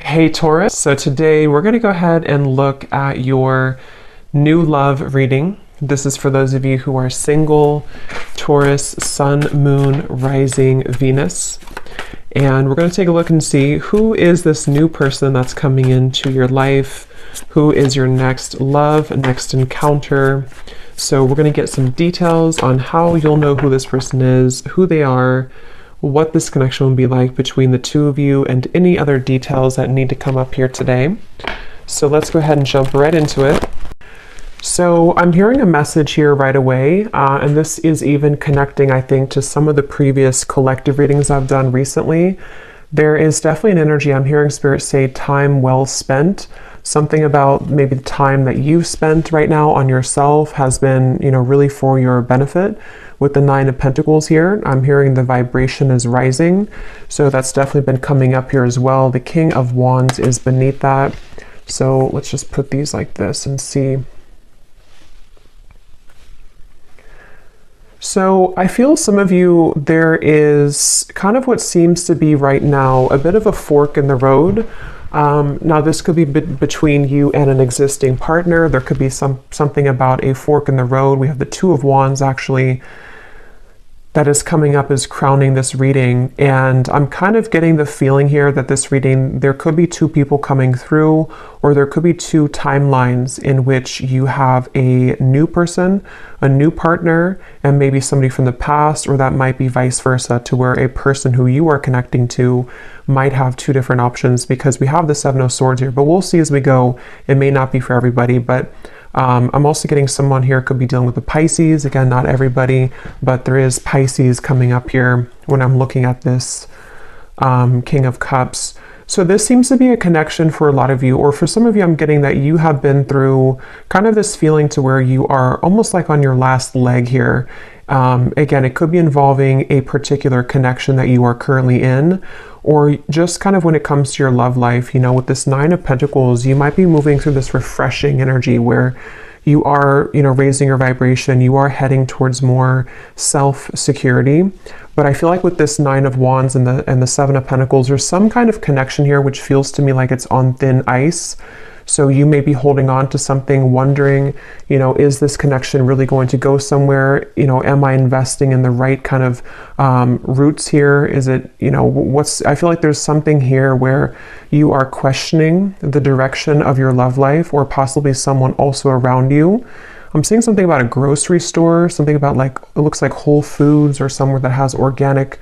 Hey Taurus, so today we're going to go ahead and look at your new love reading. This is for those of you who are single, Taurus, Sun, Moon, Rising, Venus. And we're going to take a look and see who is this new person that's coming into your life, who is your next love, next encounter. So we're going to get some details on how you'll know who this person is, who they are, what this connection will be like between the two of you, and any other details that need to come up here today. So let's go ahead and jump right into it. So I'm hearing a message here right away, and this is even connecting, I think, to some of the previous collective readings I've done recently. There is definitely an energy. I'm hearing Spirit say time well spent. Something about maybe the time that you've spent right now on yourself has been, really for your benefit. With the Nine of Pentacles here, I'm hearing the vibration is rising. So that's definitely been coming up here as well. The King of Wands is beneath that. So let's just put these like this and see. So I feel some of you, there is kind of what seems to be right now a bit of a fork in the road. Now this could be between you and an existing partner. There could be something about a fork in the road. We have the Two of Wands actually that is coming up as crowning this reading. And I'm kind of getting the feeling here that this reading, there could be two people coming through, or there could be two timelines in which you have a new person, a new partner, and maybe somebody from the past, or that might be vice versa, to where a person who you are connecting to might have two different options, because we have the Seven of Swords here, but we'll see as we go. It may not be for everybody, but I'm also getting someone here could be dealing with the Pisces. Again, not everybody, but there is Pisces coming up here when I'm looking at this King of Cups. So this seems to be a connection for a lot of you, or for some of you, I'm getting that you have been through kind of this feeling to where you are almost like on your last leg here. Again, it could be involving a particular connection that you are currently in, or just kind of when it comes to your love life, with this Nine of Pentacles, you might be moving through this refreshing energy where you are, raising your vibration, you are heading towards more self-security. But I feel like with this Nine of Wands and the Seven of Pentacles, there's some kind of connection here which feels to me like it's on thin ice. So you may be holding on to something, wondering, is this connection really going to go somewhere? Am I investing in the right kind of roots here? Is it, I feel like there's something here where you are questioning the direction of your love life, or possibly someone also around you. I'm seeing something about a grocery store, something about it looks like Whole Foods, or somewhere that has organic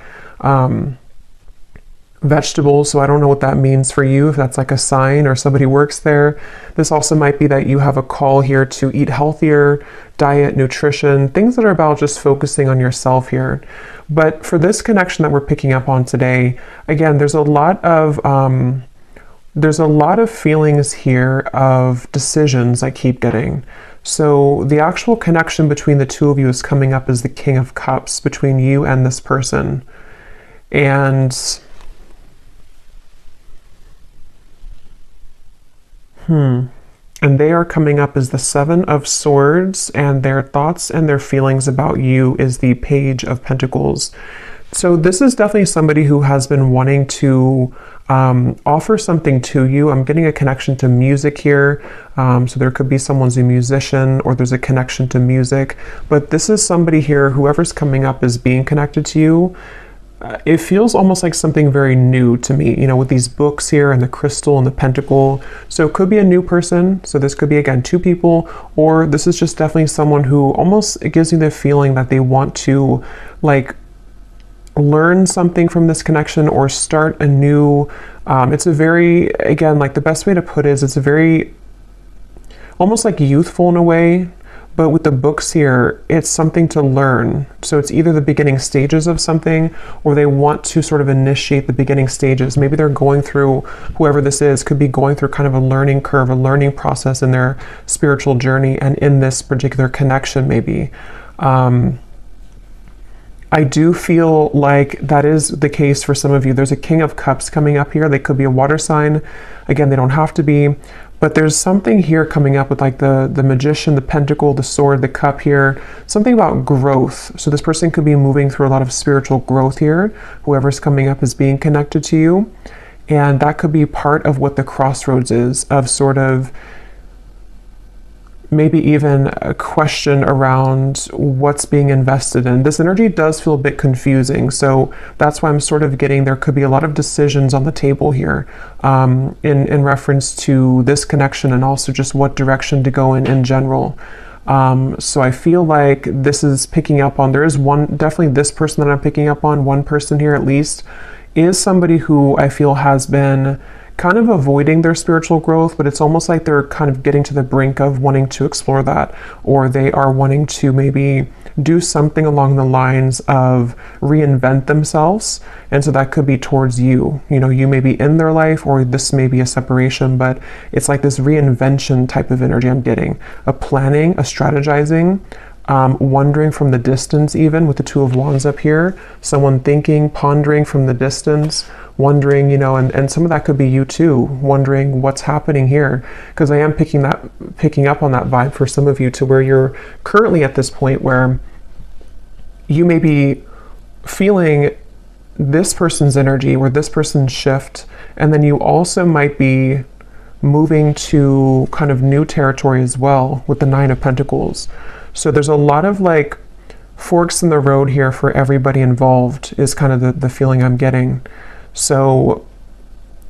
vegetables. So I don't know what that means for you, if that's like a sign or somebody works there. This also might be that you have a call here to eat healthier, diet, nutrition, things that are about just focusing on yourself here. But for this connection that we're picking up on today, again, there's a lot of feelings here of decisions I keep getting. So the actual connection between the two of you is coming up as the King of Cups between you and this person. And they are coming up as the Seven of Swords, and their thoughts and their feelings about you is the Page of Pentacles. So this is definitely somebody who has been wanting to offer something to you. I'm getting a connection to music here. So there could be someone's a musician, or there's a connection to music. But this is somebody here, whoever's coming up as being connected to you. It feels almost like something very new to me, with these books here and the crystal and the pentacle. So it could be a new person. So this could be, again, two people, or this is just definitely someone who almost, it gives you the feeling that they want to learn something from this connection, or start a new, it's a very, again, the best way to put it is it's a very, almost like youthful in a way. But with the books here, it's something to learn. So it's either the beginning stages of something, or they want to sort of initiate the beginning stages. Maybe they're going through, whoever this is, could be going through kind of a learning curve, a learning process in their spiritual journey, and in this particular connection maybe. I do feel like that is the case for some of you. There's a King of Cups coming up here. They could be a water sign. Again, they don't have to be. But there's something here coming up with the Magician, the Pentacle, the Sword, the Cup here. Something about growth. So this person could be moving through a lot of spiritual growth here. Whoever's coming up is being connected to you. And that could be part of what the crossroads is, of sort of maybe even a question around what's being invested in. This energy does feel a bit confusing, so that's why I'm sort of getting there could be a lot of decisions on the table here in reference to this connection, and also just what direction to go in general. So I feel like this is picking up on, there is definitely this person that I'm picking up on, one person here at least, is somebody who I feel has been kind of avoiding their spiritual growth, but it's almost like they're kind of getting to the brink of wanting to explore that, or they are wanting to maybe do something along the lines of reinvent themselves. And so that could be towards you. You know, you may be in their life, or this may be a separation, but it's like this reinvention type of energy I'm getting, a planning, a strategizing, wondering from the distance, even with the Two of Wands up here, someone thinking, pondering from the distance, wondering, you know, and some of that could be you too, wondering what's happening here, because I am picking up on that vibe for some of you, to where you're currently at this point where you may be feeling this person's energy or this person's shift, and then you also might be moving to kind of new territory as well with the Nine of Pentacles. So there's a lot of like forks in the road here for everybody involved, is kind of the feeling I'm getting. So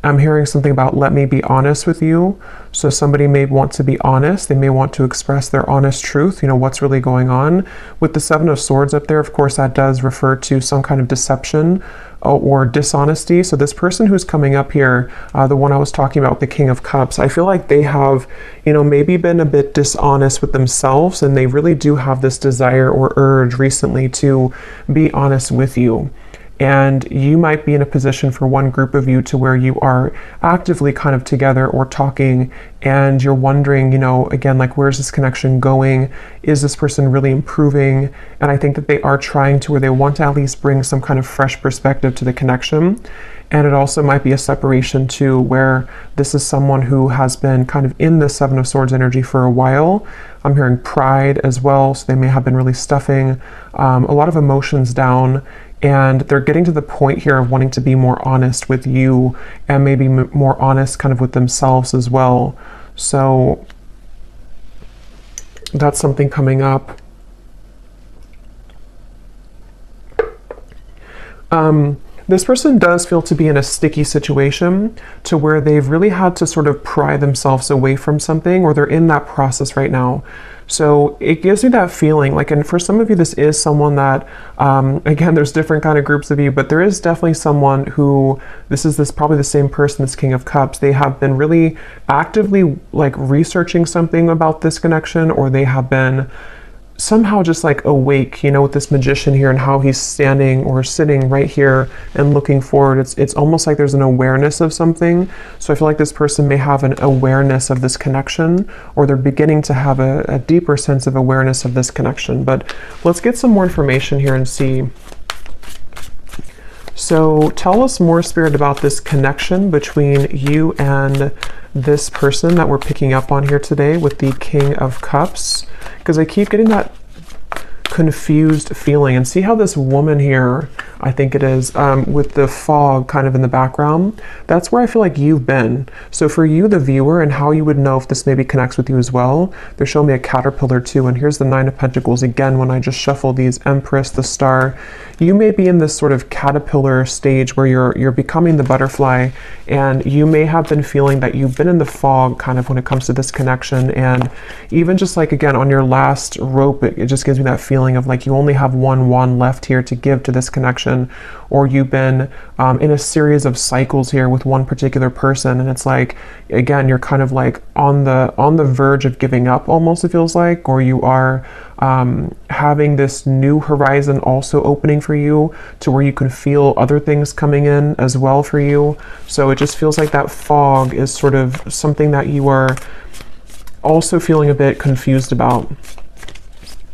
I'm hearing something about, let me be honest with you. So somebody may want to be honest. They may want to express their honest truth, you know, what's really going on. With the Seven of Swords up there, of course, that does refer to some kind of deception or dishonesty. So this person who's coming up here, the one I was talking about, the King of Cups, I feel like they have, you know, maybe been a bit dishonest with themselves, and they really do have this desire or urge recently to be honest with you. And you might be in a position for one group of you to where you are actively kind of together or talking, and you're wondering, you know, again, like, where's this connection going? Is this person really improving? And I think that they are trying to, where they want to at least bring some kind of fresh perspective to the connection. And it also might be a separation too, where this is someone who has been kind of in the Seven of Swords energy for a while. I'm hearing pride as well, so they may have been really stuffing a lot of emotions down. And they're getting to the point here of wanting to be more honest with you, and maybe more honest kind of with themselves as well. So that's something coming up. This person does feel to be in a sticky situation, to where they've really had to sort of pry themselves away from something, or they're in that process right now. So it gives me that feeling like, and for some of you, this is someone that, again, there's different kind of groups of you, but there is definitely someone who, this probably the same person, this King of Cups. They have been really actively like researching something about this connection, or they have been somehow just like awake, you know, with this Magician here and how he's standing or sitting right here and looking forward. It's almost like there's an awareness of something. So I feel like this person may have an awareness of this connection, or they're beginning to have a deeper sense of awareness of this connection. But let's get some more information here and see. So tell us more, Spirit, about this connection between you and this person that we're picking up on here today with the King of Cups, because I keep getting that confused feeling. And see how this woman here, I think it is, with the fog kind of in the background, that's where I feel like you've been. So for you, the viewer, and how you would know if this maybe connects with you as well, they're showing me a caterpillar too, and here's the Nine of Pentacles again. When I just shuffle these, Empress, the Star, you may be in this sort of caterpillar stage where you're becoming the butterfly, and you may have been feeling that you've been in the fog kind of when it comes to this connection. And even just like, again, on your last rope, it just gives me that feeling of like you only have one wand left here to give to this connection, or you've been in a series of cycles here with one particular person, and it's like, again, you're kind of like on the verge of giving up almost, it feels like, or you are having this new horizon also opening for you, to where you can feel other things coming in as well for you. So it just feels like that fog is sort of something that you are also feeling a bit confused about.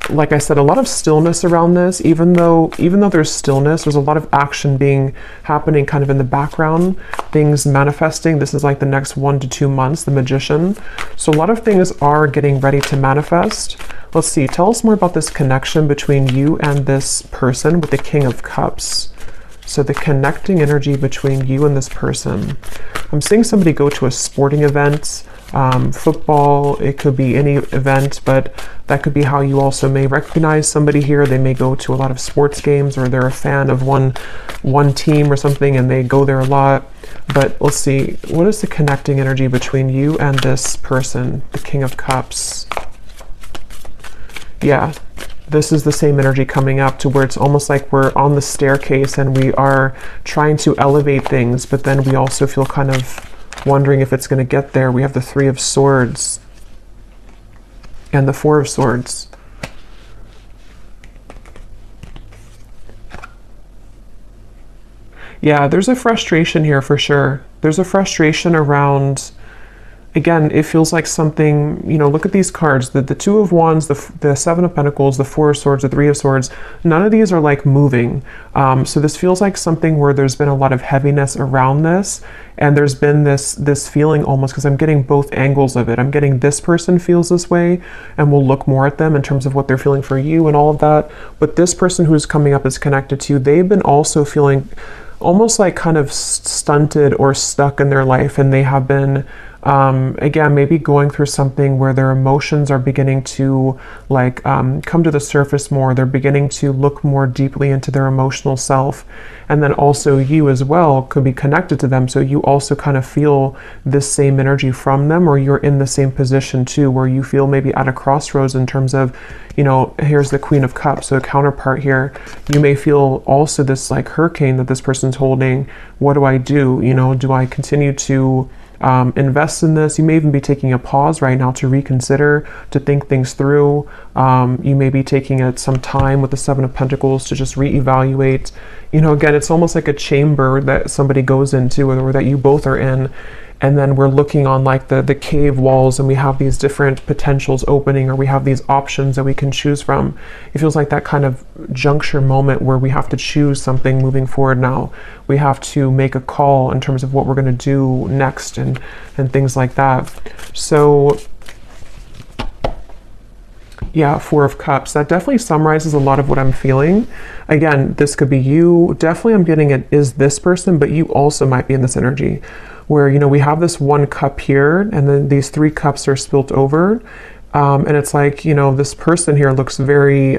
Like I said, a lot of stillness around this, even though there's stillness, there's a lot of action happening kind of in the background, things manifesting. This is like the next 1 to 2 months, the Magician. So a lot of things are getting ready to manifest. Let's see, tell us more about this connection between you and this person with the King of Cups. So the connecting energy between you and this person. I'm seeing somebody go to a sporting event, football, it could be any event, but that could be how you also may recognize somebody here. They may go to a lot of sports games, or they're a fan of one team or something and they go there a lot. But let's see, what is the connecting energy between you and this person? The King of Cups. Yeah, this is the same energy coming up, to where it's almost like we're on the staircase and we are trying to elevate things, but then we also feel kind of wondering if it's going to get there. We have the Three of Swords and the Four of Swords. Yeah, there's a frustration here for sure. There's a frustration around, again, it feels like something, you know, look at these cards, the Two of Wands, the Seven of Pentacles, the Four of Swords, the Three of Swords. None of these are like moving. So this feels like something where there's been a lot of heaviness around this. And there's been this feeling almost, because I'm getting both angles of it. I'm getting this person feels this way, and we'll look more at them in terms of what they're feeling for you and all of that. But this person who's coming up is connected to you. They've been also feeling almost like kind of stunted or stuck in their life, and they have been again, maybe going through something where their emotions are beginning to like come to the surface more. They're beginning to look more deeply into their emotional self. And then also you as well could be connected to them. So you also kind of feel this same energy from them, or you're in the same position too, where you feel maybe at a crossroads in terms of, you know, here's the Queen of Cups, so a counterpart here. You may feel also this like hurricane that this person's holding. What do I do? You know, do I continue to invest in this? You may even be taking a pause right now to reconsider, to think things through. You may be taking some time with the Seven of Pentacles to just reevaluate. You know, again, it's almost like a chamber that somebody goes into, or that you both are in. And then we're looking on like the cave walls, and we have these different potentials opening, or we have these options that we can choose from. It feels like that kind of juncture moment where we have to choose something moving forward now. We have to make a call in terms of what we're going to do next, and things like that. So yeah, Four of Cups. That definitely summarizes a lot of what I'm feeling. Again, this could be you. Definitely I'm getting it is this person, but you also might be in this energy where, you know, we have this one cup here, and then these three cups are spilt over. And it's like, you know, this person here looks very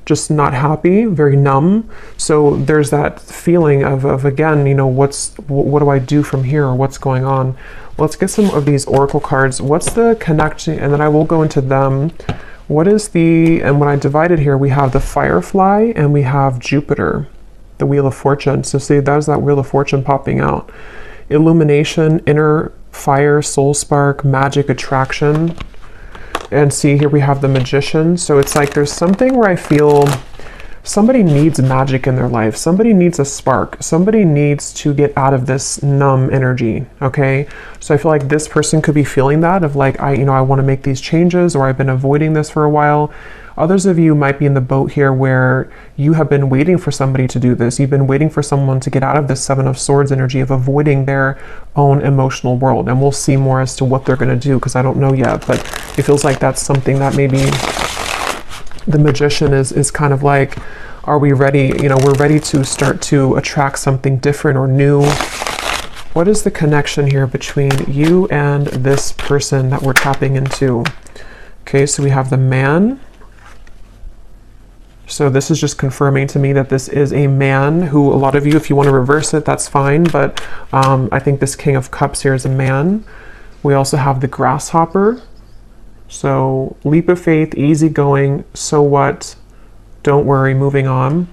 just not happy, very numb. So there's that feeling of again, you know, what do I do from here, or what's going on? Let's get some of these oracle cards. What's the connection? And then I will go into them. What is and when I divide it here, we have the Firefly and we have Jupiter, the Wheel of Fortune. So see, there's that Wheel of Fortune popping out. Illumination, inner fire, soul spark, magic, attraction. And see, here we have the Magician. So it's like there's something where I feel somebody needs magic in their life. Somebody needs a spark. Somebody needs to get out of this numb energy, okay? So I feel like this person could be feeling that of like, I want to make these changes, or I've been avoiding this for a while. Others of you might be in the boat here where you have been waiting for somebody to do this. You've been waiting for someone to get out of this Seven of Swords energy of avoiding their own emotional world. And we'll see more as to what they're going to do, because I don't know yet. But it feels like that's something that maybe the Magician is kind of like, are we ready? You know, we're ready to start to attract something different or new. What is the connection here between you and this person that we're tapping into? Okay, so we have the Man. So this is just confirming to me that this is a man who, a lot of you, if you want to reverse it, that's fine. But I think this King of Cups here is a man. We also have the Grasshopper. So leap of faith, easy going, so what? Don't worry, moving on.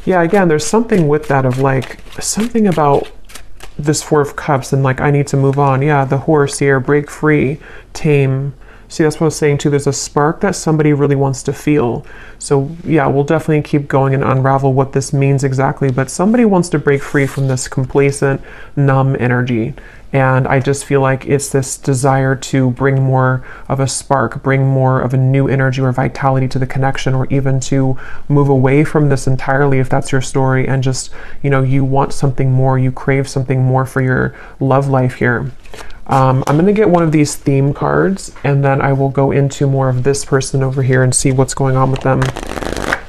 Yeah, again, there's something with that of like, something about this Four of Cups and like, I need to move on. Yeah, the Horse here, break free, tame. See, that's what I was saying too. There's a spark that somebody really wants to feel. So yeah, we'll definitely keep going and unravel what this means exactly. But somebody wants to break free from this complacent, numb energy. And I just feel like it's this desire to bring more of a spark, bring more of a new energy or vitality to the connection, or even to move away from this entirely if that's your story, and just, you know, you want something more, you crave something more for your love life here. I'm going to get one of these theme cards, and then I will go into more of this person over here and see what's going on with them.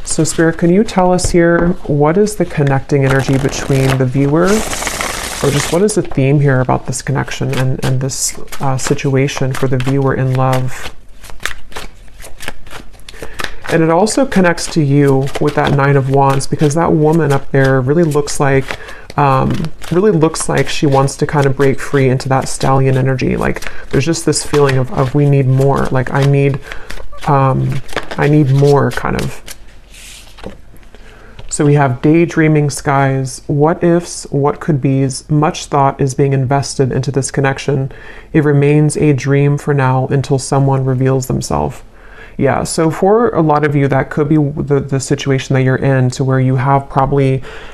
So Spirit, can you tell us here, what is the connecting energy between the viewer, or just what is the theme here about this connection and this situation for the viewer in love? And it also connects to you with that Nine of Wands, because that woman up there really looks like she wants to kind of break free into that stallion energy. Like there's just this feeling of we need more. Like I need more kind of. So we have daydreaming skies, what ifs, what could be's, much thought is being invested into this connection. It remains a dream for now until someone reveals themselves. Yeah, so for a lot of you, that could be the situation that you're in, to where you have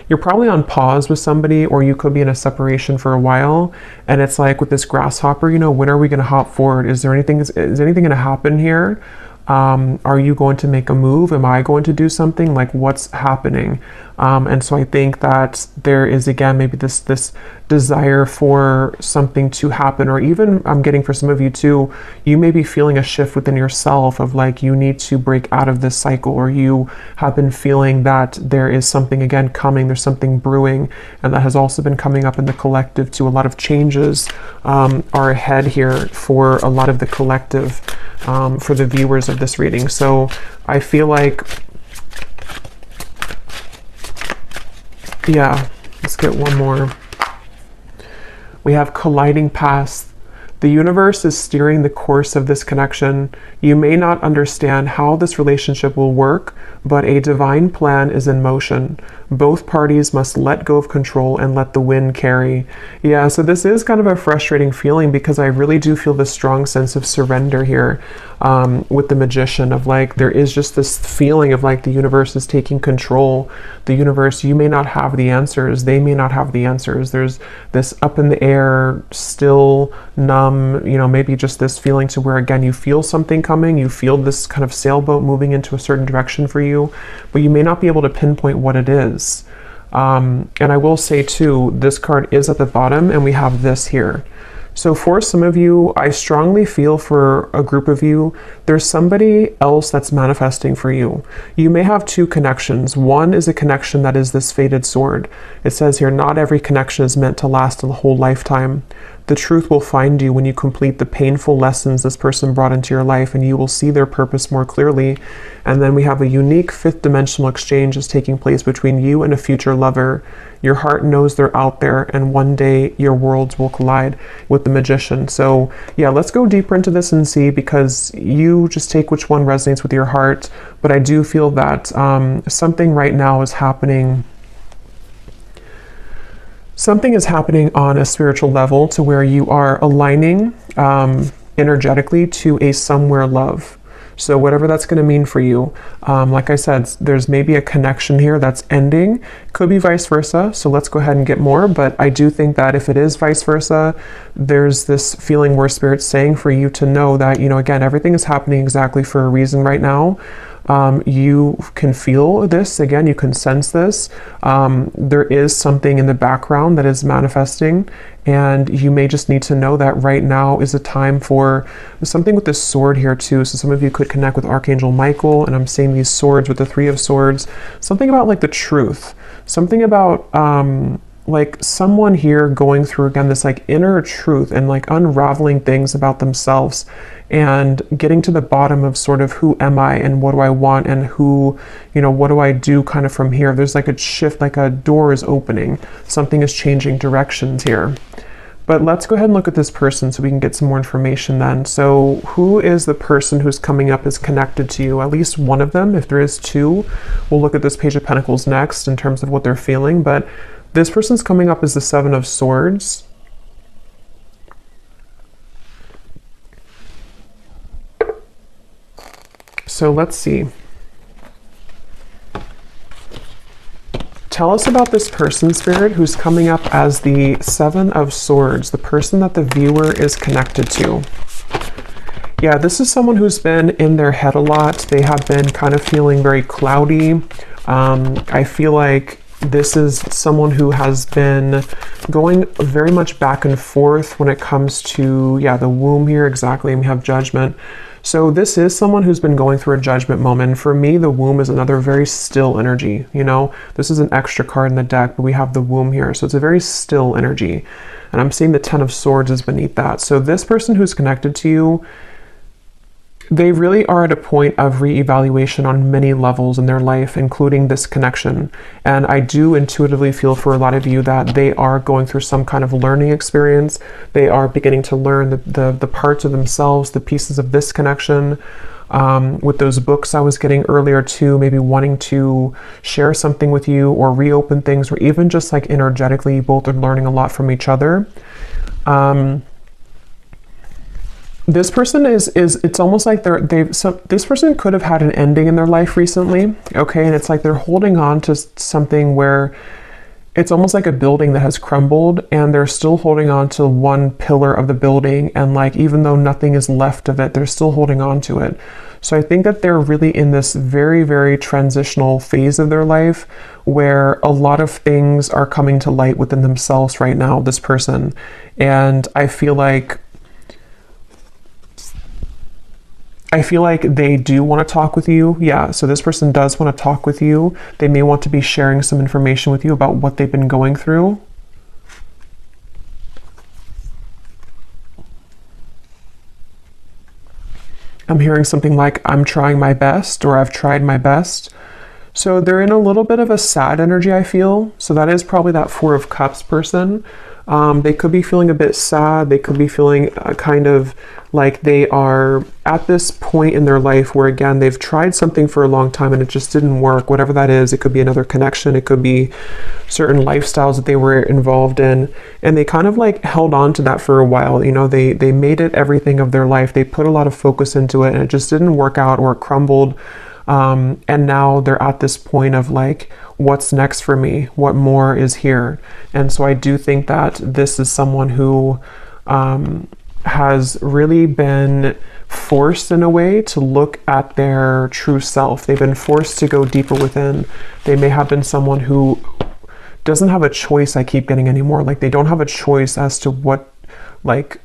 you're probably on pause with somebody, or you could be in a separation for a while. And it's like with this grasshopper, you know, when are we going to hop forward? Is anything going to happen here? Are you going to make a move? Am I going to do something? Like what's happening? And so I think that there is, again, maybe this desire for something to happen, or even I'm getting for some of you too, you may be feeling a shift within yourself of like, you need to break out of this cycle, or you have been feeling that there is something again coming, there's something brewing, and that has also been coming up in the collective too. A lot of changes are ahead here for a lot of the collective, for the viewers of this reading. So I feel like, yeah, let's get one more. We have colliding paths. The universe is steering the course of this connection. You may not understand how this relationship will work, but a divine plan is in motion. Both parties must let go of control and let the wind carry. Yeah, so this is kind of a frustrating feeling, because I really do feel this strong sense of surrender here with the Magician, of like, there is just this feeling of like the universe is taking control. The universe, you may not have the answers, they may not have the answers. There's this up in the air, still, numb, you know, maybe just this feeling to where, again, you feel something coming, you feel this kind of sailboat moving into a certain direction for you, but you may not be able to pinpoint what it is. And I will say too, this card is at the bottom, and we have this here. So for some of you, I strongly feel for a group of you, there's somebody else that's manifesting for you. You may have two connections. One is a connection that is this fated sword. It says here, not every connection is meant to last a whole lifetime. The truth will find you when you complete the painful lessons this person brought into your life, and you will see their purpose more clearly. And then we have a unique fifth dimensional exchange is taking place between you and a future lover. Your heart knows they're out there, and one day your worlds will collide with the Magician. So yeah, let's go deeper into this and see, because you just take which one resonates with your heart. But I do feel that something right now is happening. Something is happening on a spiritual level, to where you are aligning energetically to a somewhere love. So whatever that's going to mean for you, like I said, there's maybe a connection here that's ending. Could be vice versa. So let's go ahead and get more. But I do think that if it is vice versa, there's this feeling where Spirit's saying for you to know that, you know, again, everything is happening exactly for a reason right now. You can feel this, again, you can sense this. There is something in the background that is manifesting, and you may just need to know that right now is a time for something with this sword here too. So some of you could connect with Archangel Michael, and I'm seeing these swords with the Three of Swords. Something about like the truth, something about like someone here going through, again, this like inner truth and like unraveling things about themselves and getting to the bottom of sort of who am I and what do I want and who, you know, what do I do kind of from here. There's like a shift, like a door is opening. Something is changing directions here. But let's go ahead and look at this person so we can get some more information then. So who is the person who's coming up as connected to you? At least one of them. If there is two, we'll look at this Page of Pentacles next in terms of what they're feeling. But this person's coming up as the Seven of Swords. So let's see. Tell us about this person, Spirit, who's coming up as the Seven of Swords, the person that the viewer is connected to. Yeah, this is someone who's been in their head a lot. They have been kind of feeling very cloudy. I feel like this is someone who has been going very much back and forth when it comes to, yeah, the womb here, exactly, and we have Judgment. So this is someone who's been going through a judgment moment. For me, the womb is another very still energy, you know? This is an extra card in the deck, but we have the womb here, so it's a very still energy. And I'm seeing the Ten of Swords is beneath that. So this person who's connected to you, they really are at a point of reevaluation on many levels in their life, including this connection. And I do intuitively feel for a lot of you that they are going through some kind of learning experience. They are beginning to learn the parts of themselves, the pieces of this connection. With those books I was getting earlier too, maybe wanting to share something with you or reopen things, or even just like energetically, both are learning a lot from each other. This person is it's almost like this person could have had an ending in their life recently, okay? And it's like they're holding on to something where it's almost like a building that has crumbled, and they're still holding on to one pillar of the building, and like even though nothing is left of it, they're still holding on to it. So I think that they're really in this very, very transitional phase of their life where a lot of things are coming to light within themselves right now, this person. And I feel like they do want to talk with you. Yeah, so this person does want to talk with you. They may want to be sharing some information with you about what they've been going through. I'm hearing something like, I'm trying my best, or I've tried my best. So they're in a little bit of a sad energy, I feel. So that is probably that Four of Cups person. They could be feeling a bit sad. They could be feeling kind of like they are at this point in their life where, again, they've tried something for a long time and it just didn't work, whatever that is. It could be another connection. It could be certain lifestyles that they were involved in. And they kind of like held on to that for a while. You know, they made it everything of their life. They put a lot of focus into it and it just didn't work out, or it crumbled. And now they're at this point of like, what's next for me? What more is here? And so I do think that this is someone who has really been forced in a way to look at their true self. They've been forced to go deeper within. They may have been someone who doesn't have a choice, I keep getting anymore. Like they don't have a choice as to what, like,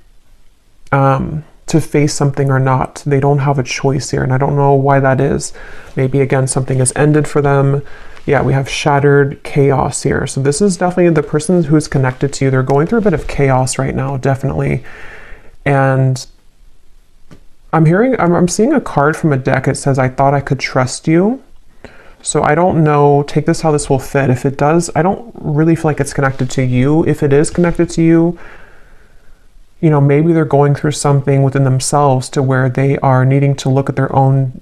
to face something or not. They don't have a choice here, and I don't know why that is. Maybe again something has ended for them. Yeah, we have shattered chaos here. So this is definitely the person who's connected to you. They're going through a bit of chaos right now, definitely. And I'm seeing a card from a deck. It says, I thought I could trust you. So I don't know, take this how this will fit. If it does, I don't really feel like it's connected to you. If it is connected to you, you know, maybe they're going through something within themselves to where they are needing to look at their own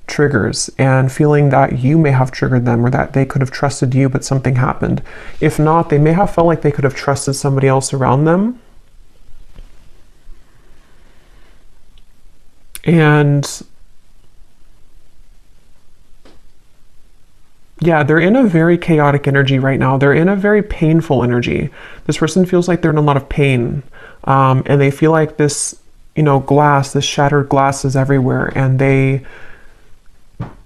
triggers and feeling that you may have triggered them, or that they could have trusted you, but something happened. If not, they may have felt like they could have trusted somebody else around them. And yeah, they're in a very chaotic energy right now. They're in a very painful energy. This person feels like they're in a lot of pain. And they feel like this, you know, glass, this shattered glass is everywhere. And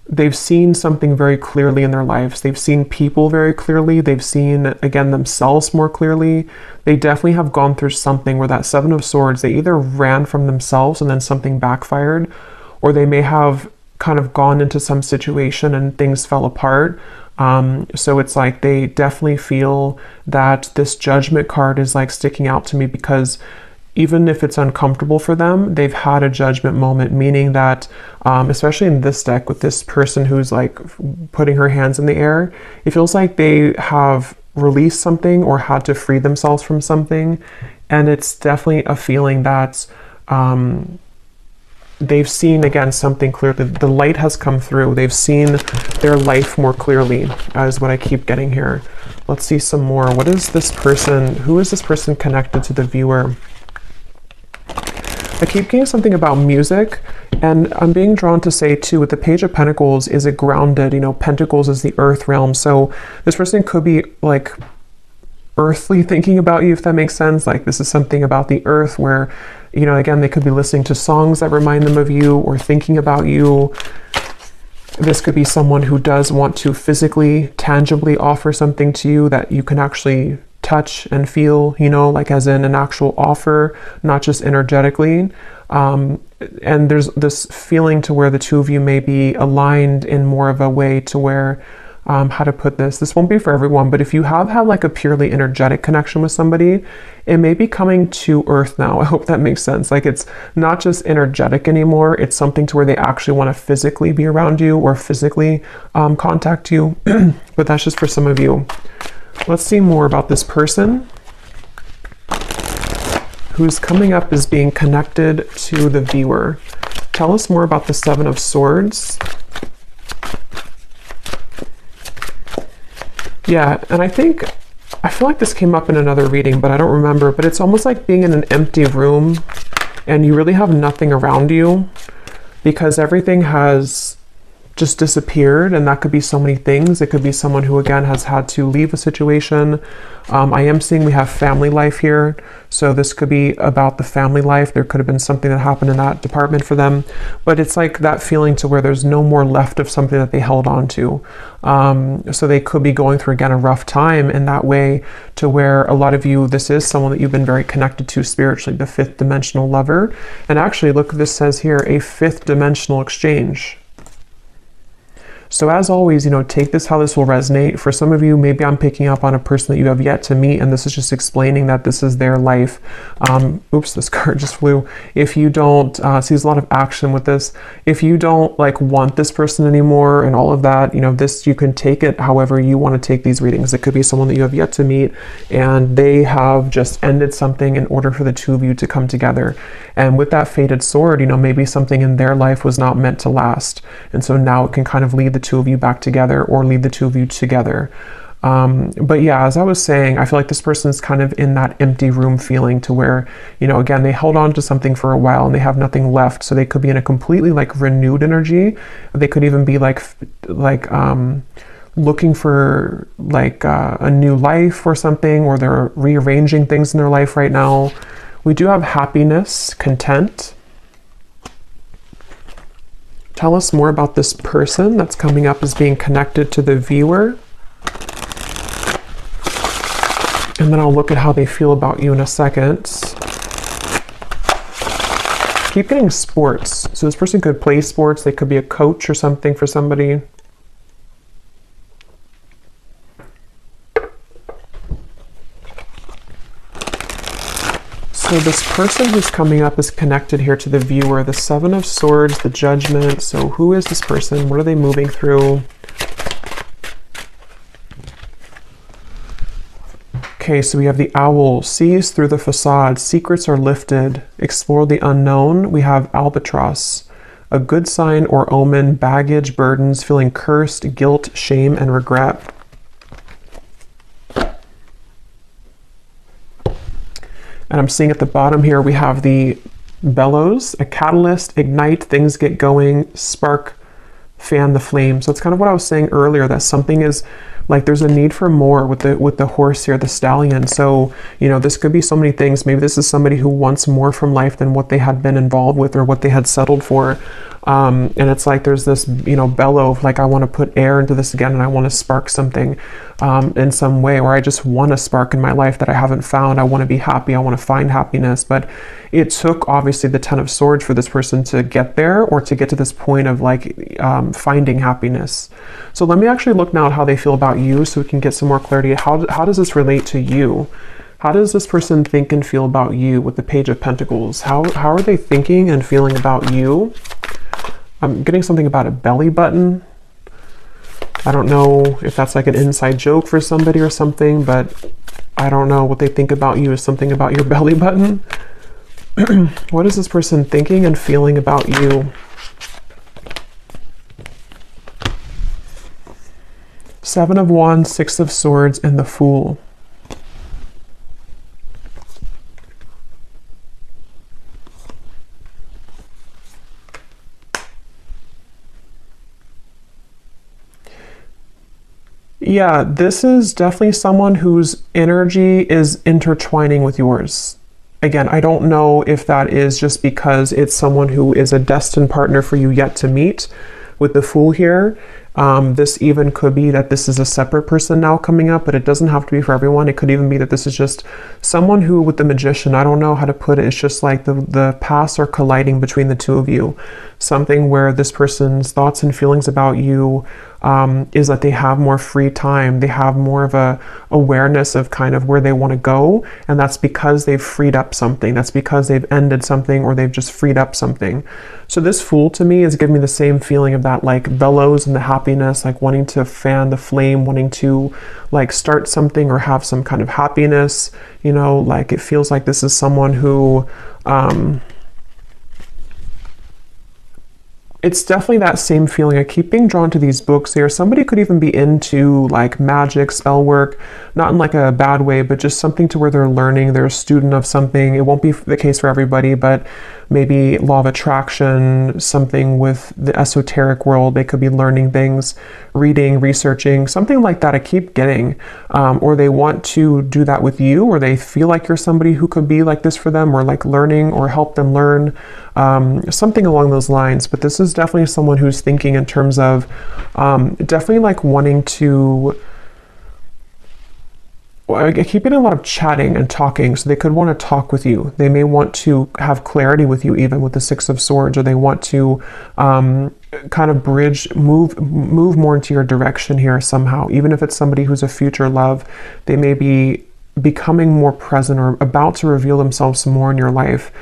they've seen something very clearly in their lives. They've seen people very clearly. They've seen, again, themselves more clearly. They definitely have gone through something where that Seven of Swords, they either ran from themselves and then something backfired, or they may have kind of gone into some situation and things fell apart. So it's like they definitely feel that this Judgment card is like sticking out to me, because even if it's uncomfortable for them, they've had a judgment moment, meaning that, especially in this deck with this person who's like putting her hands in the air, it feels like they have released something or had to free themselves from something. And it's definitely a feeling that they've seen, again, something clearly. The light has come through. They've seen their life more clearly, is what I keep getting here. Let's see some more. What is this person? Who is this person connected to the viewer? I keep getting something about music, and I'm being drawn to say too, with the Page of Pentacles, is it grounded? You know, Pentacles is the earth realm. So this person could be like earthly thinking about you, if that makes sense. Like this is something about the earth where, you know, again, they could be listening to songs that remind them of you or thinking about you. This could be someone who does want to physically, tangibly offer something to you that you can actually touch and feel, you know, like as in an actual offer, not just energetically. And there's this feeling to where the two of you may be aligned in more of a way to where, how to put this won't be for everyone, but if you have had like a purely energetic connection with somebody, it may be coming to earth now. I hope that makes sense. Like it's not just energetic anymore. It's something to where they actually want to physically be around you or physically contact you. But that's just for some of you. Let's see more about this person who's coming up as being connected to the viewer. Tell us more about the Seven of Swords. Yeah, and I feel like this came up in another reading, but I don't remember, but it's almost like being in an empty room and you really have nothing around you because everything has just disappeared, and that could be so many things. It could be someone who again has had to leave a situation. I am seeing we have family life here, so this could be about the family life. There could have been something that happened in that department for them, but it's like that feeling to where there's no more left of something that they held on to. So they could be going through again a rough time in that way, to where a lot of you, this is someone that you've been very connected to spiritually, the fifth dimensional lover. And actually look, this says here, a fifth dimensional exchange. So as always, you know, take this how this will resonate. For some of you, maybe I'm picking up on a person that you have yet to meet, and this is just explaining that this is their life. Oops, this card just flew. If you don't, see there's a lot of action with this. If you don't like want this person anymore and all of that, you know, this, you can take it however you want to take these readings. It could be someone that you have yet to meet and they have just ended something in order for the two of you to come together. And with that fated sword, you know, maybe something in their life was not meant to last. And so now it can kind of lead the two of you back together or lead the two of you together. But yeah, as I was saying, I feel like this person's kind of in that empty room feeling to where, you know, again, they held on to something for a while and they have nothing left. So they could be in a completely like renewed energy. They could even be like looking for like a new life or something, or they're rearranging things in their life right now. We do have happiness, content. Tell us more about this person that's coming up as being connected to the viewer. And then I'll look at how they feel about you in a second. Keep getting sports. So this person could play sports. They could be a coach or something for somebody. So this person who's coming up is connected here to the viewer, the Seven of Swords, the Judgment. So who is this person? What are they moving through? Okay, so we have the Owl, sees through the facade, secrets are lifted, explore the unknown. We have Albatross, a good sign or omen, baggage, burdens, feeling cursed, guilt, shame, and regret. And I'm seeing at the bottom here, we have the Bellows, a catalyst, ignite, things get going, spark, fan the flame. So it's kind of what I was saying earlier, that something is like, there's a need for more with the horse here, the stallion. So, you know, this could be so many things. Maybe this is somebody who wants more from life than what they had been involved with or what they had settled for. And it's like there's this, you know, bellow of like, I want to put air into this again, and I want to spark something in some way, or I just want a spark in my life that I haven't found. I want to be happy. I want to find happiness. But it took obviously the Ten of Swords for this person to get there, or to get to this point of like finding happiness. So let me actually look now at how they feel about you, so we can get some more clarity. How does this relate to you? How does this person think and feel about you with the Page of Pentacles? How are they thinking and feeling about you? I'm getting something about a belly button. I don't know if that's like an inside joke for somebody or something, but I don't know what they think about you is something about your belly button. What is this person thinking and feeling about you? Seven of Wands, Six of Swords, and the Fool. Yeah, this is definitely someone whose energy is intertwining with yours. Again, I don't know if that is just because it's someone who is a destined partner for you yet to meet, With the Fool here, this even could be that this is a separate person now coming up, but it doesn't have to be for everyone. It could even be that this is just someone who, with the Magician, I don't know how to put it, it's just like the paths are colliding between the two of you. Something where this person's thoughts and feelings about you is that they have more free time. They have more of a awareness of kind of where they want to go, and that's because they've freed up something. That's because they've ended something, or they've just freed up something. So this Fool to me is giving me the same feeling of that like bellows and the happiness, like wanting to fan the flame, wanting to like start something or have some kind of happiness, you know, like it feels like this is someone who it's definitely that same feeling. I keep being drawn to these books here. Somebody could even be into like magic, spell work, not in like a bad way, but just something to where they're learning, they're a student of something. It won't be the case for everybody, but maybe law of attraction, something with the esoteric world. They could be learning things, reading, researching, something like that I keep getting. Or they want to do that with you, or they feel like you're somebody who could be like this for them, or like learning or help them learn, something along those lines. But this is definitely someone who's thinking in terms of definitely like wanting to, I keep getting a lot of chatting and talking, so they could want to talk with you. They may want to have clarity with you, even with the Six of Swords, or they want to kind of bridge, move more into your direction here somehow. Even if it's somebody who's a future love, they may be becoming more present or about to reveal themselves more in your life.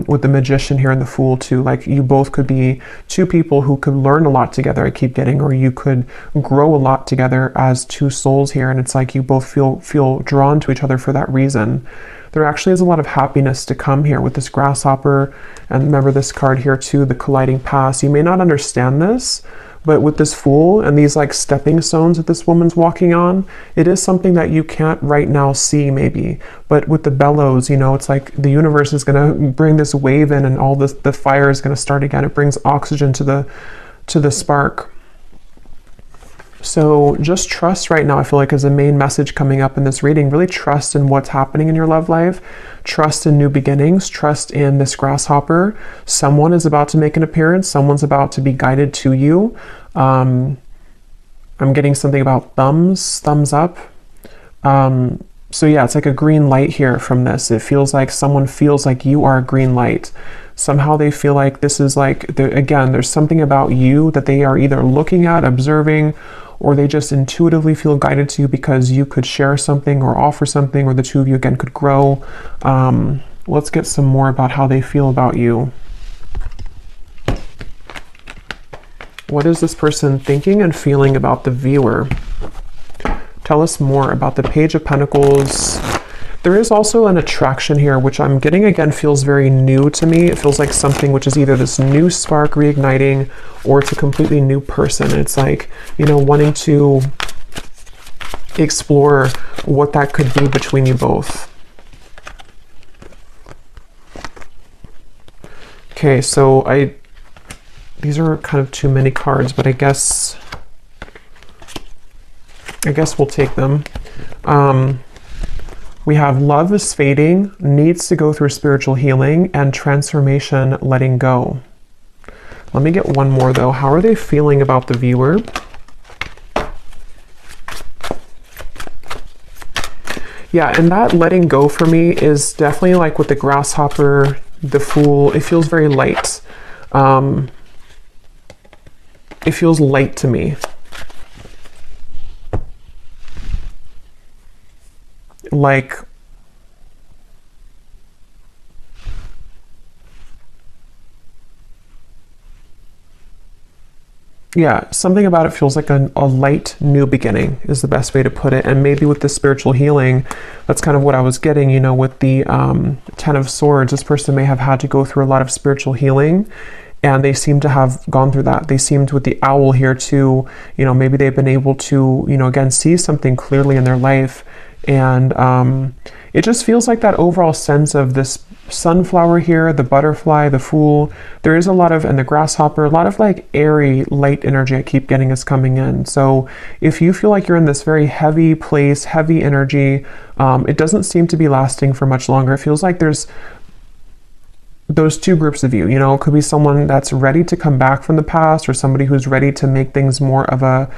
With the Magician here and the Fool too, like you both could be two people who could learn a lot together, I keep getting, or you could grow a lot together as two souls here, and it's like you both feel drawn to each other for that reason. There actually is a lot of happiness to come here with this Grasshopper, and remember this card here too, the colliding past. You may not understand this, but with this Fool and these like stepping stones that this woman's walking on, it is something that you can't right now see maybe. But with the bellows, you know, it's like the universe is going to bring this wave in, and all this, the fire is going to start again. It brings oxygen to the spark. So just trust right now, I feel like, is the main message coming up in this reading. Really trust in what's happening in your love life. Trust in new beginnings. Trust in this Grasshopper. Someone is about to make an appearance. Someone's about to be guided to you. I'm getting something about thumbs up. So yeah, it's like a green light here from this. It feels like someone feels like you are a green light. Somehow they feel like this is like, again, there's something about you that they are either looking at, observing, or they just intuitively feel guided to you because you could share something or offer something, or the two of you again could grow. Let's get some more about how they feel about you. What is this person thinking and feeling about the viewer? Tell us more about the Page of Pentacles. There is also an attraction here, which I'm getting again feels very new to me. It feels like something which is either this new spark reigniting, or it's a completely new person. It's like, you know, wanting to explore what that could be between you both. Okay, so these are kind of too many cards, but I guess we'll take them. We have love is fading, needs to go through spiritual healing, and transformation, letting go. Let me get one more though. How are they feeling about the viewer? Yeah, and that letting go for me is definitely like with the Grasshopper, the Fool. It feels very light. It feels light to me. Like, yeah, something about it feels like a light new beginning is the best way to put it. And maybe with the spiritual healing, that's kind of what I was getting, you know, with the Ten of Swords. This person may have had to go through a lot of spiritual healing, and they seem to have gone through that. They seemed, with the Owl here too, you know, maybe they've been able to, you know, again, see something clearly in their life. And it just feels like that overall sense of this sunflower here, the butterfly, the Fool. There is a lot of, and the Grasshopper, a lot of like airy, light energy I keep getting is coming in. So if you feel like you're in this very heavy place, heavy energy, it doesn't seem to be lasting for much longer. It feels like there's those two groups of you. You know, it could be someone that's ready to come back from the past, or somebody who's ready to make things more of a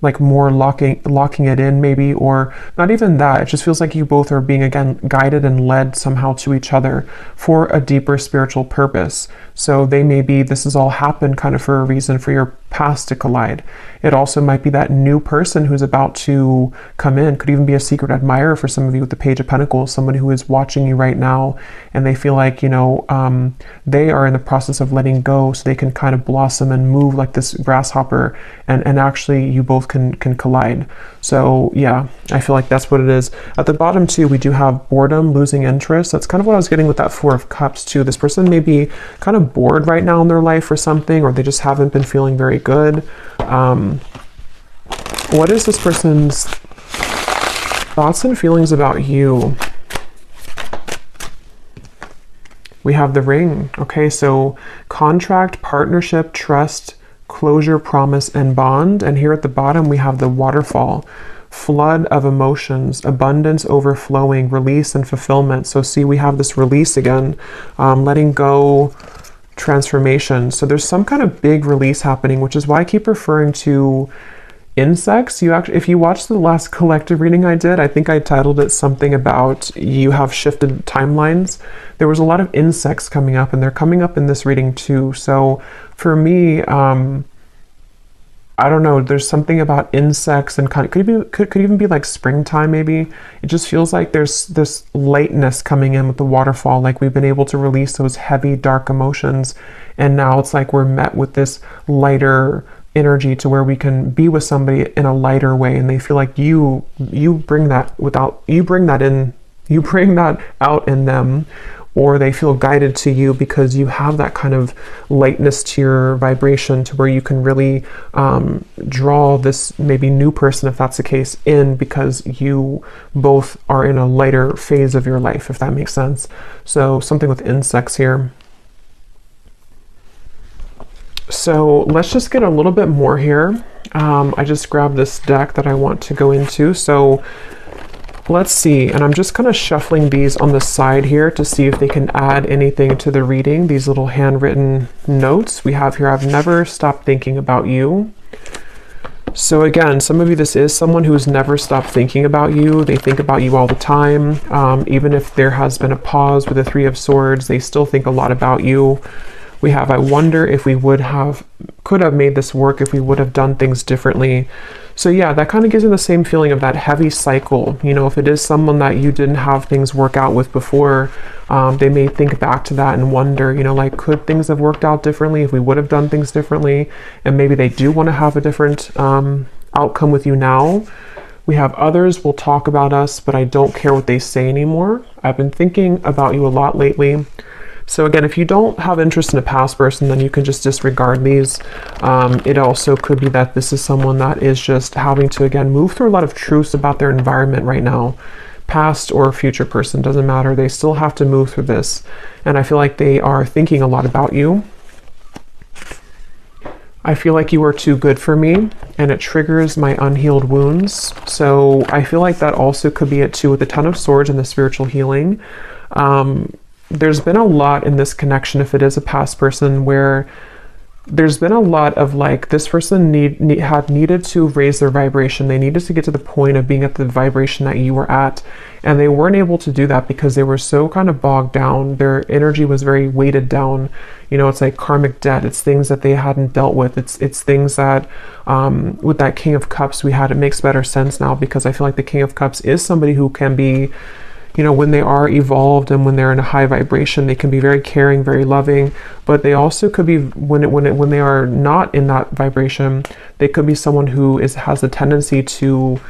like more locking it in maybe, or not even that. It just feels like you both are being again guided and led somehow to each other for a deeper spiritual purpose. So they may be, this has all happened kind of for a reason for your past to collide. It also might be that new person who's about to come in. Could even be a secret admirer for some of you with the Page of Pentacles, somebody who is watching you right now and they feel like, you know, they are in the process of letting go so they can kind of blossom and move like this grasshopper, and actually you both can collide. So yeah, I feel like that's what it is. At the bottom too, we do have boredom, losing interest. That's kind of what I was getting with that Four of Cups too. This person may be kind of bored right now in their life or something, or they just haven't been feeling very good. What is this person's thoughts and feelings about you? We have the Ring. Okay, so contract, partnership, trust, closure, promise, and bond. And here at the bottom, we have the Waterfall. Flood of emotions, abundance, overflowing, release, and fulfillment. So see, we have this release again, letting go, transformation. So there's some kind of big release happening, which is why I keep referring to insects. You actually, if you watched the last collective reading I did, I think I titled it something about you have shifted timelines. There was a lot of insects coming up, and they're coming up in this reading too. So for me, I don't know, there's something about insects, and kind of could even be like springtime maybe. It just feels like there's this lightness coming in with the waterfall, like we've been able to release those heavy dark emotions, and now it's like we're met with this lighter energy to where we can be with somebody in a lighter way, and they feel like you bring that out in them, or they feel guided to you because you have that kind of lightness to your vibration to where you can really draw this maybe new person, if that's the case, in, because you both are in a lighter phase of your life, if that makes sense. So something with insects here. So let's just get a little bit more here. I just grabbed this deck that I want to go into. So let's see, and I'm just kind of shuffling these on the side here to see if they can add anything to the reading. These little handwritten notes we have here. I've never stopped thinking about you. So again, some of you, this is someone who's never stopped thinking about you. They think about you all the time. Even if there has been a pause with the Three of Swords, they still think a lot about you. We have, I wonder if we could have made this work if we would have done things differently. So yeah, that kind of gives you the same feeling of that heavy cycle. You know, if it is someone that you didn't have things work out with before, they may think back to that and wonder, you know, like, could things have worked out differently if we would have done things differently? And maybe they do want to have a different outcome with you now. We have others will talk about us, but I don't care what they say anymore. I've been thinking about you a lot lately. So again, if you don't have interest in a past person, then you can just disregard these. It also could be that this is someone that is just having to, again, move through a lot of truths about their environment right now. Past or future person, doesn't matter. They still have to move through this. And I feel like they are thinking a lot about you. I feel like you are too good for me, and it triggers my unhealed wounds. So I feel like that also could be it too, with the Ten of Swords and the spiritual healing. There's been a lot in this connection, if it is a past person, where there's been a lot of like, this person had needed to raise their vibration. They needed to get to the point of being at the vibration that you were at, and they weren't able to do that because they were so kind of bogged down. Their energy was very weighted down. You know, it's like karmic debt. It's things that they hadn't dealt with. It's things that with that King of Cups we had, it makes better sense now, because I feel like the King of Cups is somebody who can be, you know, when they are evolved and when they're in a high vibration, they can be very caring, very loving, but they also could be, when they are not in that vibration, they could be someone who has the tendency to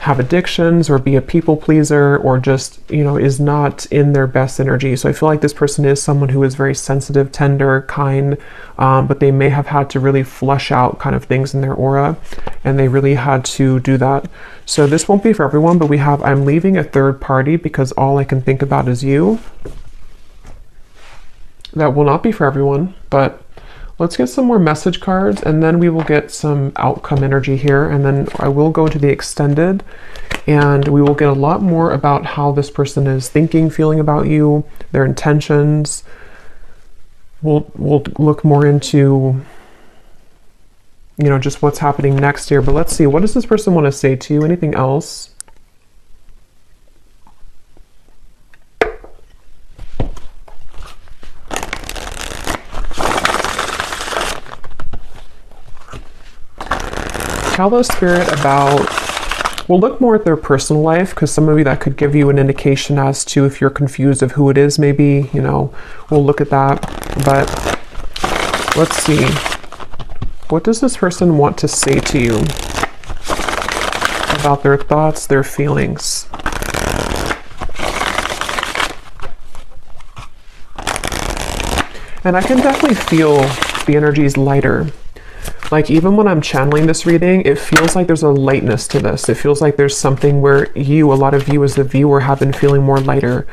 have addictions or be a people pleaser, or just, you know, is not in their best energy. So I feel like this person is someone who is very sensitive, tender, kind, but they may have had to really flush out kind of things in their aura, and they really had to do that. So this won't be for everyone, but we have, I'm leaving a third party because all I can think about is you. That will not be for everyone, but let's get some more message cards, and then we will get some outcome energy here, and then I will go to the extended, And we will get a lot more about how this person is thinking, feeling about you, their intentions. We'll look more into, you know, just what's happening next here. But let's see, what does this person want to say to you? Anything else? Tell the spirit about, we'll look more at their personal life, because some of you, that could give you an indication as to if you're confused of who it is, maybe, you know, we'll look at that. But let's see, what does this person want to say to you about their thoughts, their feelings? And I can definitely feel the energies lighter. Like, even when I'm channeling this reading, it feels like there's a lightness to this. It feels like there's something where a lot of you as the viewer have been feeling more lighter.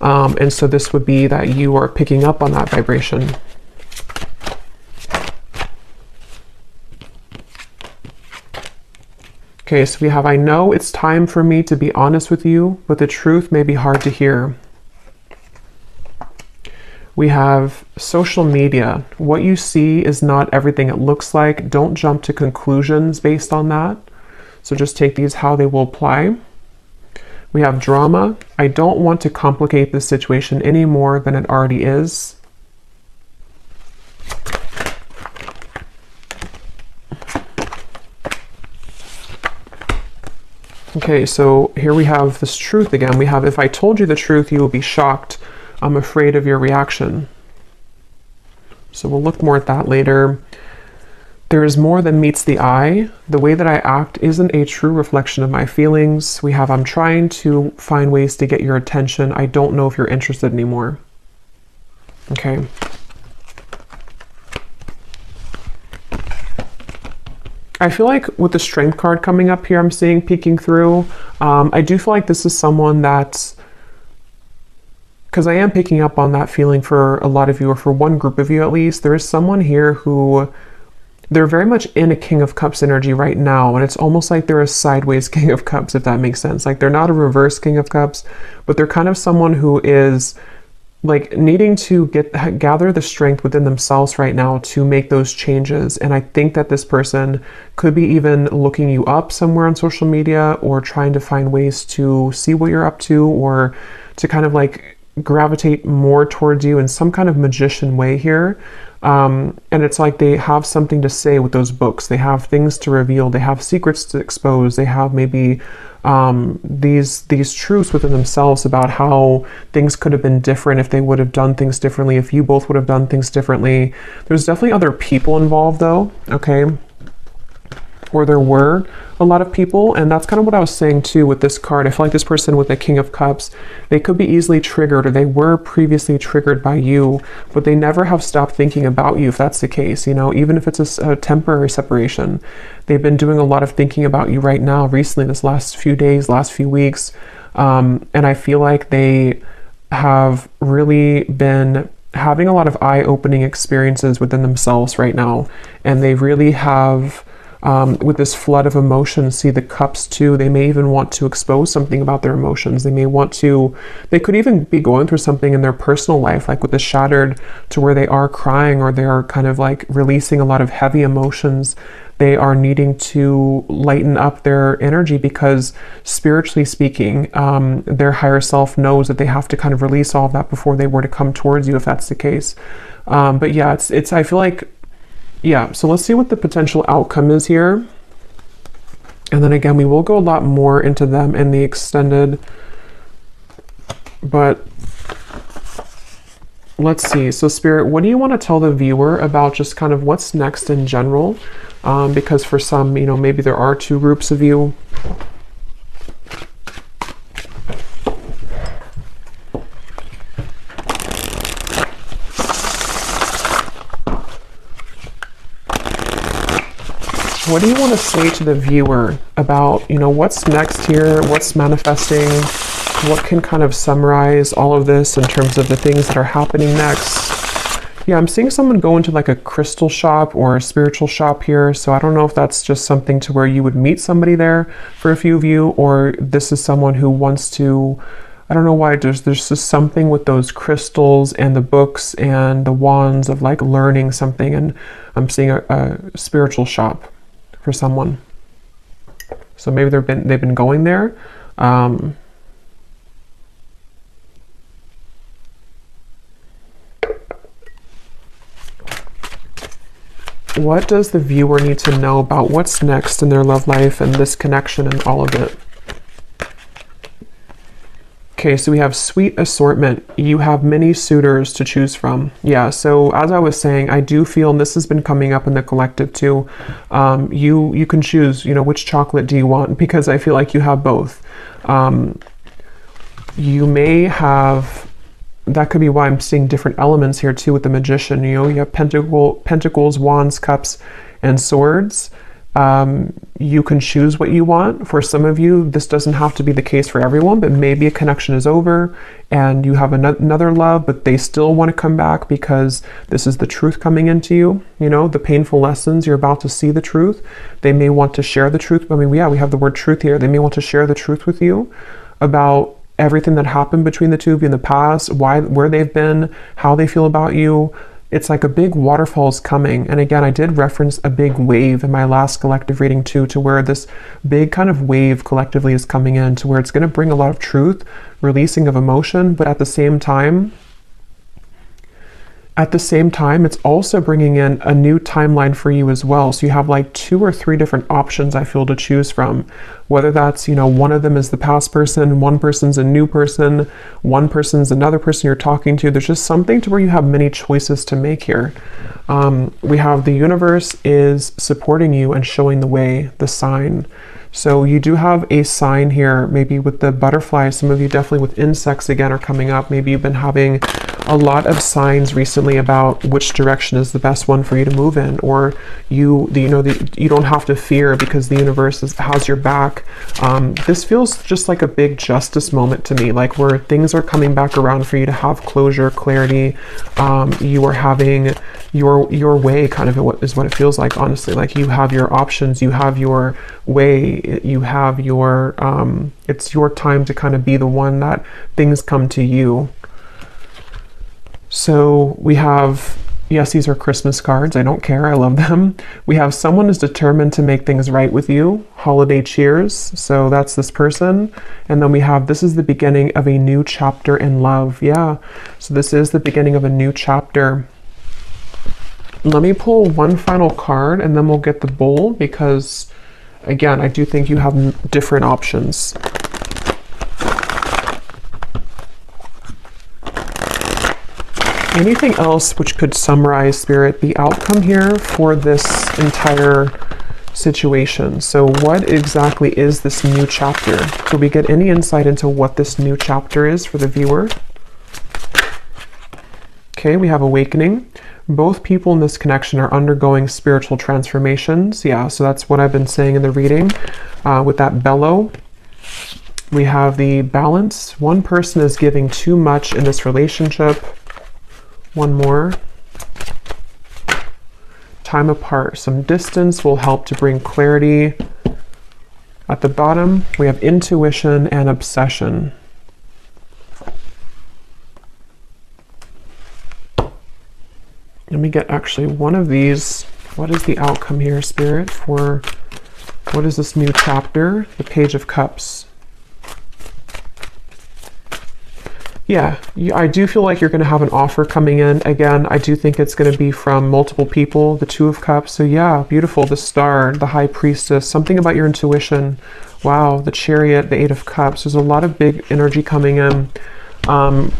And so this would be that you are picking up on that vibration. Okay, so we have, I know it's time for me to be honest with you, but the truth may be hard to hear. We have social media. What you see is not everything it looks like. Don't jump to conclusions based on that. So just take these how they will apply. We have drama. I don't want to complicate this situation any more than it already is. Okay, so here we have this truth again. We have, if I told you the truth, you will be shocked. I'm afraid of your reaction. So we'll look more at that later. There is more than meets the eye. The way that I act isn't a true reflection of my feelings. We have, I'm trying to find ways to get your attention. I don't know if you're interested anymore. Okay. I feel like with the Strength card coming up here, I'm seeing peeking through. I do feel like this is someone that's, because I am picking up on that feeling for a lot of you, or for one group of you at least. There is someone here who, they're very much in a King of Cups energy right now, and it's almost like they're a sideways King of Cups, if that makes sense. Like, they're not a reverse King of Cups, but they're kind of someone who is like needing to gather the strength within themselves right now to make those changes. And I think that this person could be even looking you up somewhere on social media, or trying to find ways to see what you're up to, or to kind of like gravitate more towards you in some kind of magician way here. And it's like they have something to say with those books. They have things to reveal. They have secrets to expose. They have maybe these truths within themselves about how things could have been different if they would have done things differently, if you both would have done things differently. There's definitely other people involved though, okay? Or there were a lot of people, and that's kind of what I was saying too with this card. I feel like this person with the King of Cups, they could be easily triggered, or they were previously triggered by you, but they never have stopped thinking about you, if that's the case. You know, even if it's a temporary separation, they've been doing a lot of thinking about you right now, recently, this last few days, last few weeks. And I feel like they have really been having a lot of eye-opening experiences within themselves right now, and they really have, with this flood of emotions, see the cups too. They may even want to expose something about their emotions. They may want to, they could even be going through something in their personal life, like with the Shattered, to where they are crying, or they are kind of like releasing a lot of heavy emotions. They are needing to lighten up their energy, because spiritually speaking, their higher self knows that they have to kind of release all of that before they were to come towards you, if that's the case. But yeah, it's I feel like, yeah, so let's see what the potential outcome is here. And then again, we will go a lot more into them in the extended, but let's see. So Spirit, what do you want to tell the viewer about just kind of what's next in general? Because for some, you know, maybe there are two groups of you. What do you want to say to the viewer about, you know, what's next here, what's manifesting, what can kind of summarize all of this in terms of the things that are happening next? Yeah, I'm seeing someone go into like a crystal shop or a spiritual shop here. So I don't know if that's just something to where you would meet somebody there for a few of you, or this is someone who wants to, I don't know why, there's just something with those crystals and the books and the wands of like learning something. And I'm seeing a spiritual shop for someone. So maybe they've been going there. What does the viewer need to know about what's next in their love life and this connection and all of it? Okay, so we have sweet assortment. You have many suitors to choose from. Yeah, so as I was saying, I do feel, and this has been coming up in the collective too, you can choose, which chocolate do you want, because I feel like you have both. You may have, that could be why I'm seeing different elements here too with the Magician. You have pentacles, wands, cups, and swords. You can choose what you want. For some of you, this doesn't have to be the case for everyone, but maybe a connection is over and you have another love, but they still want to come back because this is the truth coming into you. The painful lessons, you're about to see the truth. They may want to share the truth. I mean, yeah, we have the word truth here. They may want to share the truth with you about everything that happened between the two of you in the past, where they've been, how they feel about you. It's like a big waterfall is coming. And again, I did reference a big wave in my last collective reading too, to where this big kind of wave collectively is coming in, to where it's going to bring a lot of truth, releasing of emotion, but at the same time, it's also bringing in a new timeline for you as well. So you have like 2 or 3 different options, I feel, to choose from. Whether that's, one of them is the past person, one person's a new person, one person's another person you're talking to. There's just something to where you have many choices to make here. We have the universe is supporting you and showing the way, the sign. So you do have a sign here, maybe with the butterflies. Some of you definitely with insects again are coming up. Maybe you've been having a lot of signs recently about which direction is the best one for you to move in, or you don't have to fear because the universe has your back. This feels just like a big justice moment to me, like where things are coming back around for you to have closure, clarity. You are having your way, kind of is what it feels like, honestly. Like you have your options, you have your way, you have your it's your time to kind of be the one that things come to you. So we have, yes, these are Christmas cards. I don't care. I love them. We have someone is determined to make things right with you. Holiday cheers. So that's this person. And then we have, this is the beginning of a new chapter in love. Yeah. So this is the beginning of a new chapter. Let me pull one final card and then we'll get the bowl, because again, I do think you have different options. Anything else which could summarize, Spirit, the outcome here for this entire situation? So what exactly is this new chapter? Could we get any insight into what this new chapter is for the viewer? Okay, we have awakening. Both people in this connection are undergoing spiritual transformations. Yeah, so that's what I've been saying in the reading with that bellow. We have the balance. One person is giving too much in this relationship. One more. Time apart. Some distance will help to bring clarity. At the bottom, we have intuition and obsession. Let me get actually one of these. What is the outcome here, Spirit, for what is this new chapter? The Page of Cups. Yeah, I do feel like you're going to have an offer coming in. Again, I do think it's going to be from multiple people, the Two of Cups. So yeah, beautiful. The Star, the High Priestess, something about your intuition. Wow, the Chariot, the Eight of Cups. There's a lot of big energy coming in.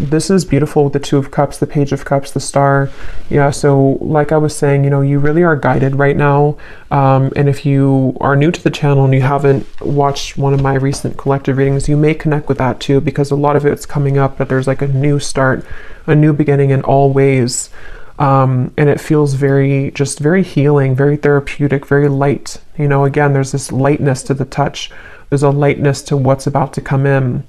This is beautiful with the Two of Cups, the Page of Cups, the Star. Yeah, so like I was saying, you really are guided right now. And if you are new to the channel and you haven't watched one of my recent collective readings, you may connect with that too, because a lot of it's coming up that there's like a new start, a new beginning in all ways. And it feels very healing, very therapeutic, very light. Again, there's this lightness to the touch. There's a lightness to what's about to come in.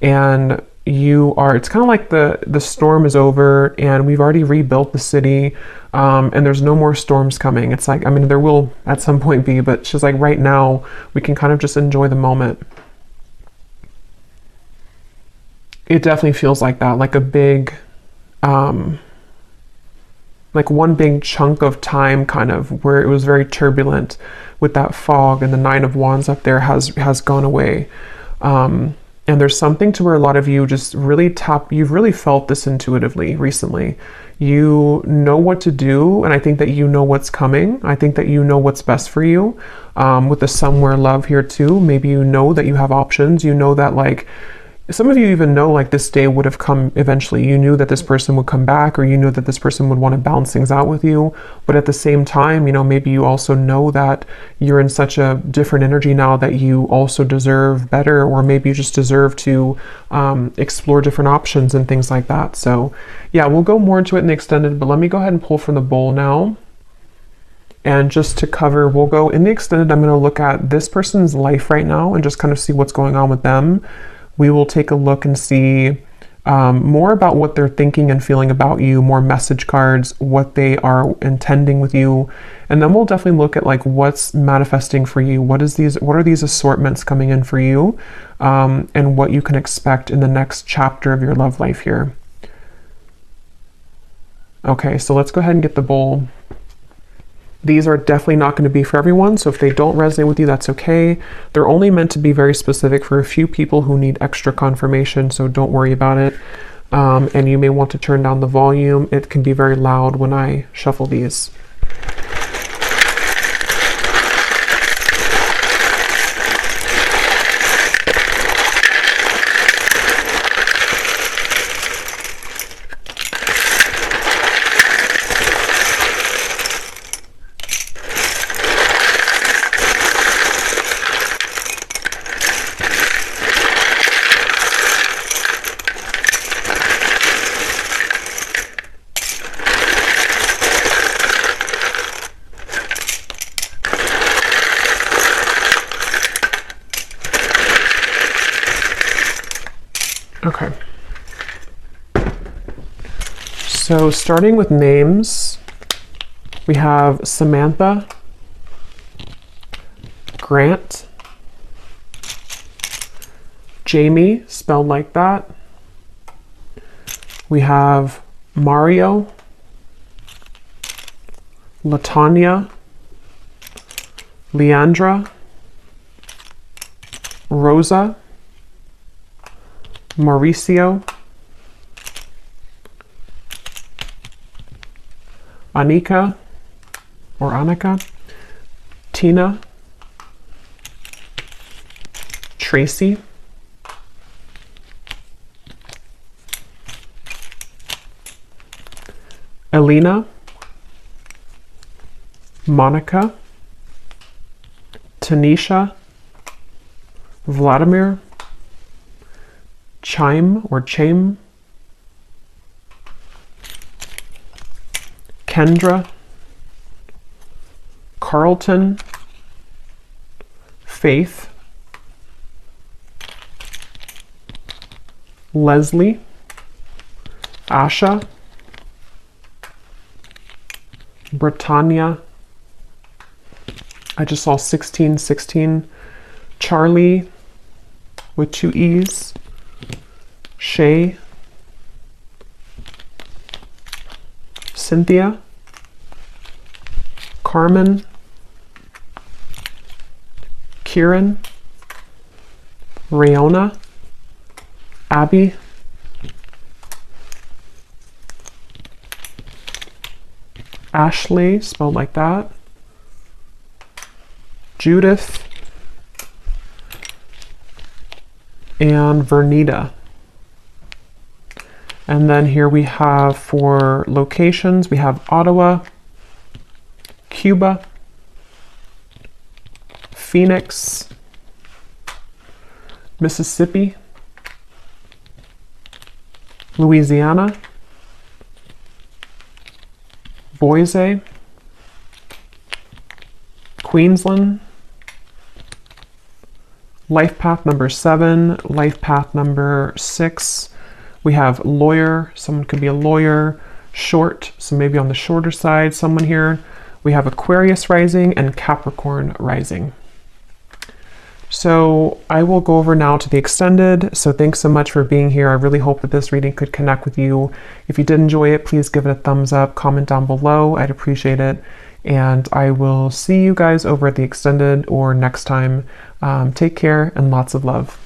And it's kind of like the storm is over and we've already rebuilt the city, and there's no more storms coming. It's like, I mean, there will at some point be, but she's like, right now we can kind of just enjoy the moment. It definitely feels like that, like a big, like one big chunk of time, kind of where it was very turbulent with that fog, and the Nine of Wands up there has gone away. And there's something to where a lot of you just really you've really felt this intuitively recently. You know what to do, and I think that you know what's coming. I think that you know what's best for you. With the somewhere love here too, maybe you know that you have options. You know that, like, some of you even know, like, this day would have come eventually. You knew that this person would come back, or you knew that this person would want to balance things out with you. But at the same time, you know, maybe you also know that you're in such a different energy now that you also deserve better, or maybe you just deserve to explore different options and things like that. So yeah, we'll go more into it in the extended, but let me go ahead and pull from the bowl now. And just to cover, we'll go in the extended. I'm going to look at this person's life right now and just kind of see what's going on with them. We will take a look and see more about what they're thinking and feeling about you, more message cards, what they are intending with you. And then we'll definitely look at, like, what's manifesting for you. What are these assortments coming in for you, and what you can expect in the next chapter of your love life here. Okay, so let's go ahead and get the bowl. These are definitely not going to be for everyone, so if they don't resonate with you, that's okay. They're only meant to be very specific for a few people who need extra confirmation, so don't worry about it. And you may want to turn down the volume. It can be very loud when I shuffle these. Okay. So starting with names, we have Samantha, Grant, Jamie, spelled like that. We have Mario, Latanya, Leandra, Rosa, Mauricio, Anika, or Annika, Tina, Tracy, Elena, Monica, Tanisha, Vladimir, Chaim or Chaim, Kendra, Carlton, Faith, Leslie, Asha, Britannia, I just saw 1616, Charlie with 2 E's, Shay, Cynthia, Carmen, Kieran, Rayona, Abby, Ashley, spelled like that, Judith, and Vernita. And then here we have, for locations, we have Ottawa, Cuba, Phoenix, Mississippi, Louisiana, Boise, Queensland, life path number 7, life path number 6, We have lawyer, someone could be a lawyer, short, so maybe on the shorter side, someone here. We have Aquarius rising and Capricorn rising. So I will go over now to the extended. So thanks so much for being here. I really hope that this reading could connect with you. If you did enjoy it, please give it a thumbs up, comment down below. I'd appreciate it. And I will see you guys over at the extended or next time. Take care and lots of love.